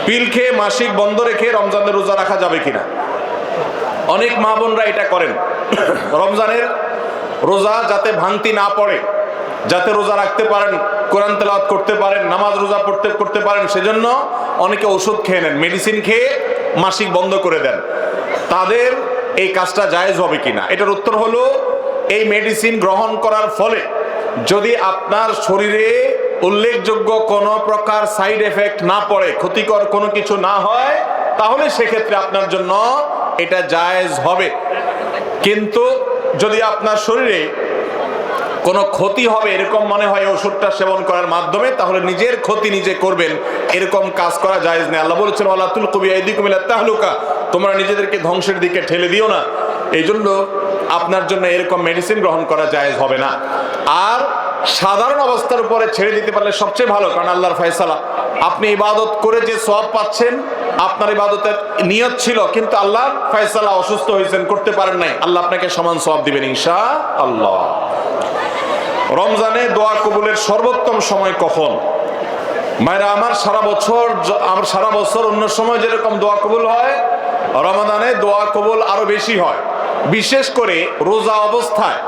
পিল খেয়ে মাসিক বন্ধ রেখে রমজানের রোজা রাখা যাবে কিনা? অনেক মা বোনরা এটা করেন, রমজানের রোজা যাতে ভাঙতি না পড়ে, যাতে রোজা রাখতে পারেন, কোরআন তেলাওয়াত করতে পারেন, নামাজ রোজা করতে পারেন, সেজন্য অনেকে ওষুধ খেয়ে নেন, মেডিসিন খেয়ে মাসিক বন্ধ করে দেন। তাদের এই কাজটা জায়েজ হবে কিনা? এটার উত্তর হলো, এই মেডিসিন গ্রহণ করার ফলে যদি আপনার শরীরে উল্লেখযোগ্য কোনো প্রকার সাইড এফেক্ট না পড়ে, ক্ষতিকর কোনো কিছু না হয়, তাহলে সেক্ষেত্রে আপনার জন্য এটা জায়েজ হবে। কিন্তু যদি আপনার শরীরে কোনো ক্ষতি হবে এরকম মনে হয় ওষুধটা সেবন করার মাধ্যমে, তাহলে নিজের ক্ষতি নিজে করবেন, এরকম কাজ করা জায়েজ নেই। আল্লাহ বলেছেন, ওয়ালা তুলকু বিআইদিকুম ইলা তাহলুকা, তোমরা নিজেদেরকে ধ্বংসের দিকে ঠেলে দিও না। এই জন্য আপনার জন্য এরকম মেডিসিন গ্রহণ করা জায়েজ হবে না। আর সাধারণ অবস্থার উপরে ছেড়ে দিতে পারলে সবচেয়ে ভালো, কারণ আল্লাহর ফয়সালা। আপনি ইবাদত করে যে সওয়াব পাচ্ছেন, আপনার ইবাদতের নিয়ত ছিল, কিন্তু আল্লাহর ফয়সালা অসুস্থ হয়েছেন, করতে পারেন নাই, আল্লাহ আপনাকে সমান সওয়াব দিবেন ইনশাআল্লাহ। রমজানে দোয়া কবুলের সর্বোত্তম সময় কখন? মায়েরা আমার, সারা বছর অন্য সময় যেরকম দোয়া কবুল হয়, রমাদানে দোয়া কবুল আরো বেশি হয়। বিশেষ করে রোজা অবস্থায়,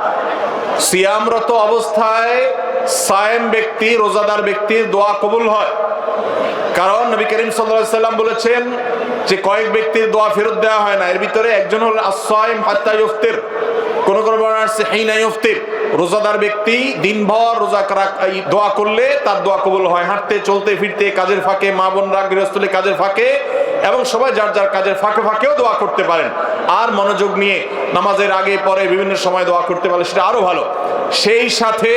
সিয়ামরত অবস্থায় সায়েম ব্যক্তি, রোজাদার ব্যক্তির দোয়া কবুল হয়। কারণ নবী করিম সাল্লাল্লাহু আলাইহি সাল্লাম বলেছেন যে কয়েক ব্যক্তির দোয়া ফেরত দেওয়া হয় না, এর ভিতরে একজন হল আস-সাইম হাত্তা ইফতির, কোন বর্ণনা আছে হিনা ইফতির, রোজাদার ব্যক্তি দিনভর রোজা দোয়া করলে তার দোয়া কবুল হয়। হাঁটতে চলতে ফিরতে, কাজের ফাঁকে, মা বোনরা গৃহস্থলী কাজের ফাঁকে, এবং সবাই যার যার কাজের ফাঁকে ফাঁকেও দোয়া করতে পারেন। আর মনোযোগ নিয়ে নামাজের আগে পরে বিভিন্ন সময় দোয়া করতে পারলে সেটা আরো ভালো। সেই সাথে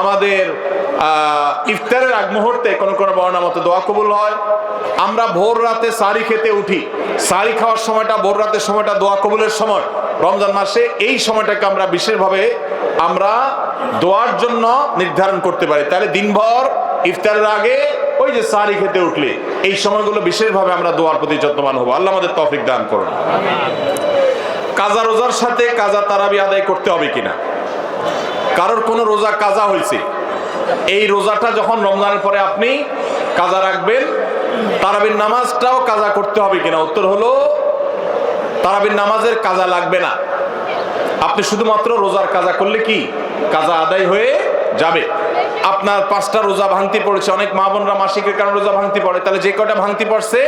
আমাদের ইফতারের আগ মুহূর্তে কোন বর্ণনা মতে দোয়া কবুল হয়। আমরা ভোর রাতে সাহরি খেতে উঠি, সাহরি খাওয়ার সময়টা ভোর রাতের সময়টা দোয়া কবুলের সময়। রমজান মাসে এই সময়টাকে আমরা বিশেষভাবে আমরা দোয়ার জন্য নির্ধারণ করতে পারি। তাহলে দিনভর ইফতারের আগে ওই যে সাহরি খেতে উঠলে এই সময়গুলো বিশেষভাবে আমরা দোয়ার প্রতি যত্নবান হবো। আল্লাহ আমাদের তৌফিক দান করুন। কাজা রোজার সাথে কাজা তারাবি আদায় করতে হবে কিনা? কারোর কোনো রোজা কাজা হয়েছে, এই রোজাটা যখন রমজানের পরে আপনি কাজা রাখবেন, তারাবির নামাজটাও কাজা করতে হবে কিনা? উত্তর হলো, তারাবির নামাজের কাজা লাগবে না। আপনি শুধুমাত্র রোজার কাজা করলে কি কাজা আদায় হয়ে যাবে। আপনার 5টা রোজা ভাঙতি পড়েছে, অনেক মা বোনরা মাসিকের কারণে রোজা ভাঙতি পড়ে, তাহলে যে কয়টা ভাঙতি পড়ছে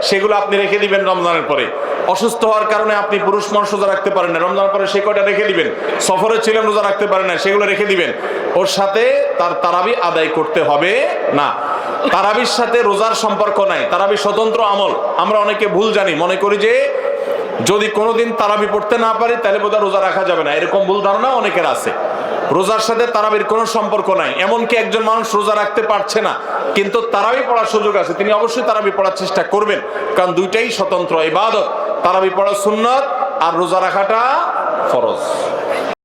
সেগুলো আপনি রেখে দিবেন রমজানের পরে। অসুস্থ হওয়ার কারণে আপনি পুরুষ মানুষ রোজা রাখতে পারেন না, রমজানের পরে সেই কয়টা রেখে দিবেন। সফরে ছিলেন, রোজা রাখতে পারেন না, সেগুলো রেখে দিবেন। ওর সাথে তার তারাবি আদায় করতে হবে না। তারাবির সাথে রোজার সম্পর্ক নাই, তারাবি স্বতন্ত্র আমল। আমরা অনেকে ভুল জানি, মনে করি যে যদি কোনোদিন তারাবি পড়তে না পারি তাহলে বোধহয় রোজা রাখা যাবে না, এরকম ভুল ধারণা অনেকের আছে। রোজার সাথে তারাবির কোনো সম্পর্ক নাই। এমনকি একজন মানুষ রোজা রাখতে পারছে না, কিন্তু তারাবি পড়ার সুযোগ আছে, তিনি অবশ্যই তারাবি পড়ার চেষ্টা করবেন, কারণ দুইটাই স্বতন্ত্র ইবাদত। তারাবি পড়া সুন্নাত আর রোজা রাখাটা ফরজ।